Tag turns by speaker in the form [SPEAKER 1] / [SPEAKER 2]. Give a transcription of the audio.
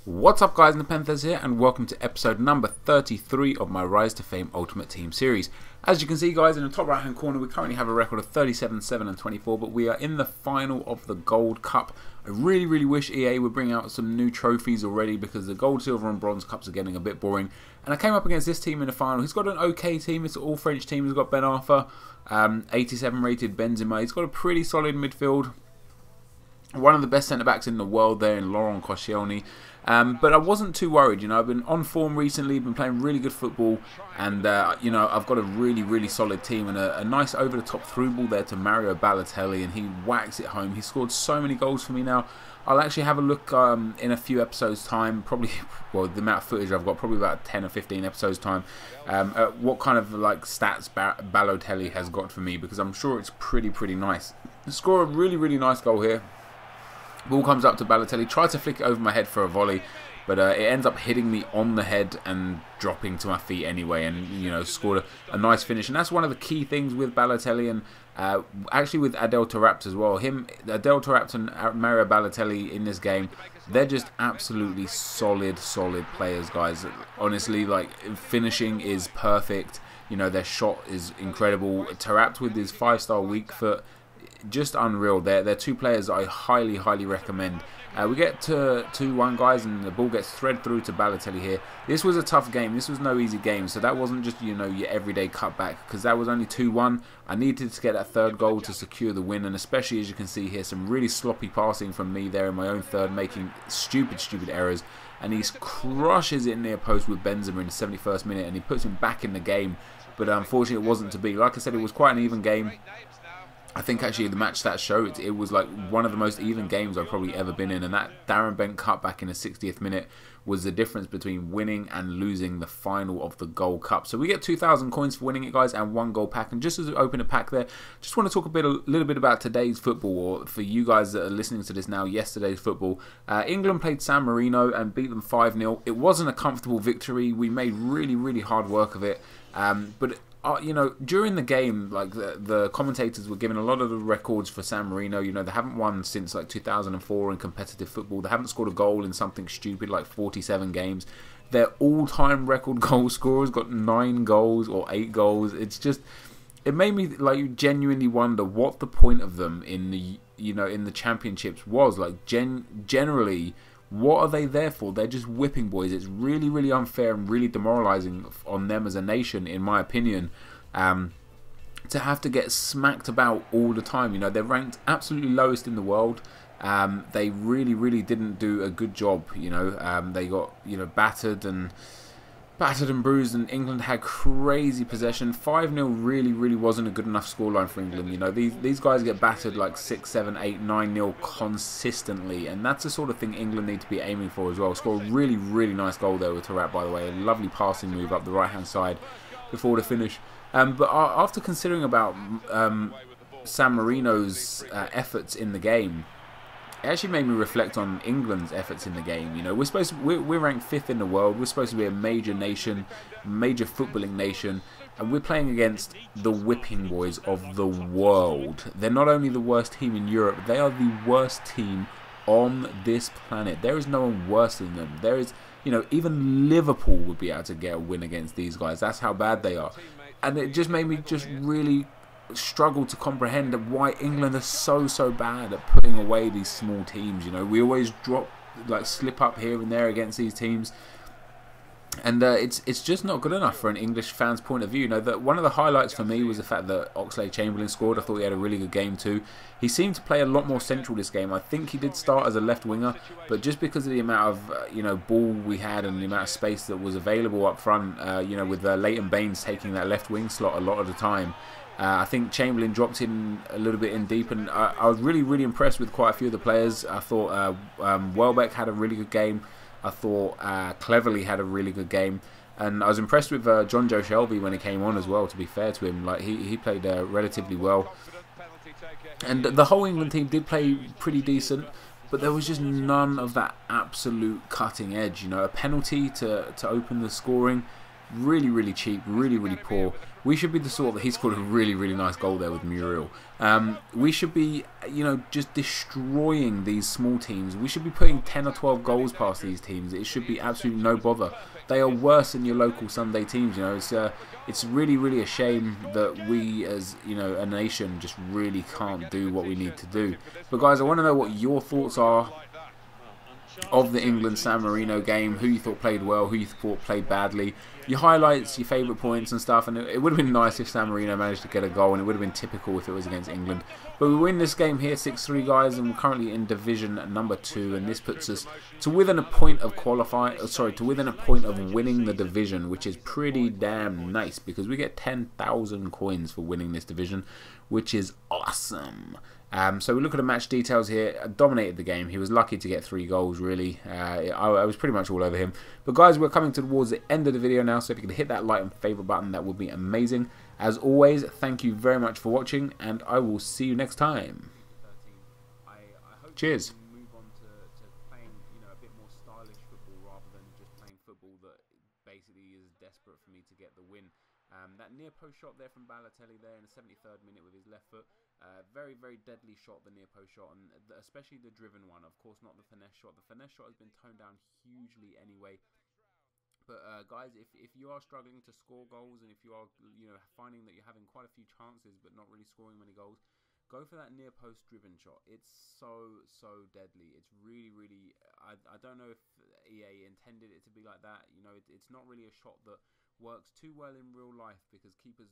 [SPEAKER 1] What's up guys, NepentheZ here and welcome to episode number 33 of my Rise to Fame Ultimate Team series. As you can see guys, in the top right hand corner we currently have a record of 37, 7 and 24, but we are in the final of the Gold Cup. I really wish EA would bring out some new trophies already because the Gold, Silver and Bronze Cups are getting a bit boring. And I came up against this team in the final. He's got an okay team, it's an all French team. He's got Ben Arthur, 87 rated Benzema. He's got a pretty solid midfield. One of the best centre-backs in the world there in Laurent Koscielny. But I wasn't too worried, you know. I've been on form recently, been playing really good football, and you know, I've got a really solid team and a nice over-the-top through ball there to Mario Balotelli, and he whacks it home. He scored so many goals for me now. I'll actually have a look in a few episodes time, probably, well, the amount of footage I've got, probably about 10 or 15 episodes time, at what kind of like stats Balotelli has got for me, because I'm sure it's pretty nice. Score a really nice goal here. Ball comes up to Balotelli, tried to flick it over my head for a volley, but it ends up hitting me on the head and dropping to my feet anyway, and you know, scored a nice finish. And that's one of the key things with Balotelli and actually with Adel Taarabt as well. Adel Taarabt and Mario Balotelli in this game, they're just absolutely solid players, guys. Honestly, like, finishing is perfect. You know, their shot is incredible. Taarabt with his 5-star weak foot, just unreal. They're two players I highly recommend. We get to 2-1 guys, and the ball gets thread through to Balotelli here. This was a tough game. This was no easy game, so that wasn't just, you know, your everyday cutback, because that was only 2-1. I needed to get that third goal to secure the win, and especially, as you can see here, some really sloppy passing from me there in my own third, making stupid errors, and he crushes it near post with Benzema in the 71st minute, and he puts him back in the game. But unfortunately it wasn't to be. Like I said, it was quite an even game. I think actually the match stats show it was like one of the most even games I've probably ever been in, and that Darren Bent cutback in the 60th minute was the difference between winning and losing the final of the Gold Cup. So we get 2,000 coins for winning it, guys, and 1 gold pack. And just as we open a pack there, just want to talk a little bit about today's football, or for you guys that are listening to this now, yesterday's football. England played San Marino and beat them 5-0. It wasn't a comfortable victory. We made really hard work of it, but you know, during the game, like the commentators were giving a lot of the records for San Marino. You know, they haven't won since like 2004 in competitive football. They haven't scored a goal in something stupid like 47 games. Their all-time record goal scorers got 9 goals or 8 goals. It's just, it made me like genuinely wonder what the point of them in the, you know, in the championships was. Like generally, what are they there for? They're just whipping boys. It's really unfair and really demoralising on them as a nation, in my opinion, to have to get smacked about all the time. You know, they're ranked absolutely lowest in the world. They really didn't do a good job. You know, they got, you know, battered and bruised, and England had crazy possession. 5-0 really wasn't a good enough scoreline for England. You know, these guys get battered like 6, 7, 8, 9-0 consistently, and that's the sort of thing England need to be aiming for as well. Score a really nice goal there with Taarabt, by the way. A lovely passing move up the right hand side before the finish. But after considering about San Marino's efforts in the game, it actually made me reflect on England's efforts in the game. You know, we're ranked 5th in the world. We're supposed to be a major nation, major footballing nation, and we're playing against the whipping boys of the world. They're not only the worst team in Europe, they are the worst team on this planet. There is no one worse than them. There is, you know, even Liverpool would be able to get a win against these guys. That's how bad they are. And it just made me just really struggle to comprehend why England are so bad at putting away these small teams. You know, we always slip up here and there against these teams, and it's just not good enough for an English fan's point of view. You know, that one of the highlights for me was the fact that Oxlade-Chamberlain scored. I thought he had a really good game too. He seemed to play a lot more central this game. I think he did start as a left winger, but just because of the amount of you know, ball we had and the amount of space that was available up front, you know, with Leighton Baines taking that left wing slot a lot of the time, I think Chamberlain dropped in a little bit in deep, and I was really impressed with quite a few of the players. I thought Welbeck had a really good game. I thought Cleverley had a really good game, and I was impressed with John Joe Shelby when he came on as well. To be fair to him, like he played relatively well, and the whole England team did play pretty decent. But there was just none of that absolute cutting edge. You know, a penalty to open the scoring. really, really cheap, really, really poor. We should be the sort that he scored a really, really nice goal there with Muriel. We should be, you know, just destroying these small teams. We should be putting 10 or 12 goals past these teams. It should be absolutely no bother. They are worse than your local Sunday teams. You know, it's really, really a shame that we, as you know, a nation, just really can't do what we need to do. But guys, I want to know what your thoughts are of the England-San Marino game, who you thought played well, who you thought played badly, your highlights, your favourite points and stuff. And it would have been nice if San Marino managed to get a goal, and it would have been typical if it was against England. But we win this game here 6-3, guys, and we're currently in division number 2, and this puts us to within a point of to within a point of winning the division, which is pretty damn nice because we get 10,000 coins for winning this division, which is awesome. So we look at the match details here. I dominated the game. He was lucky to get 3 goals, really. I was pretty much all over him. But guys, we're coming towards the end of the video now, so if you could hit that like and favourite button, that would be amazing. As always, thank you very much for watching, and I will see you next time. Cheers. Move on to playing, you know, a bit more stylish football rather than just playing football that basically is desperate for me to get the win. That near post shot there from Balotelli there in the 73rd minute with his left foot. Very, very deadly shot, the near post shot, and especially the driven one. Of course, not the finesse shot. The finesse shot has been toned down hugely anyway. But guys, if you are struggling to score goals, and if you are, you know, finding that you're having quite a few chances but not really scoring many goals, go for that near post driven shot. It's so deadly. It's really, really. I don't know if EA intended it to be like that. You know, it's not really a shot that works too well in real life because keepers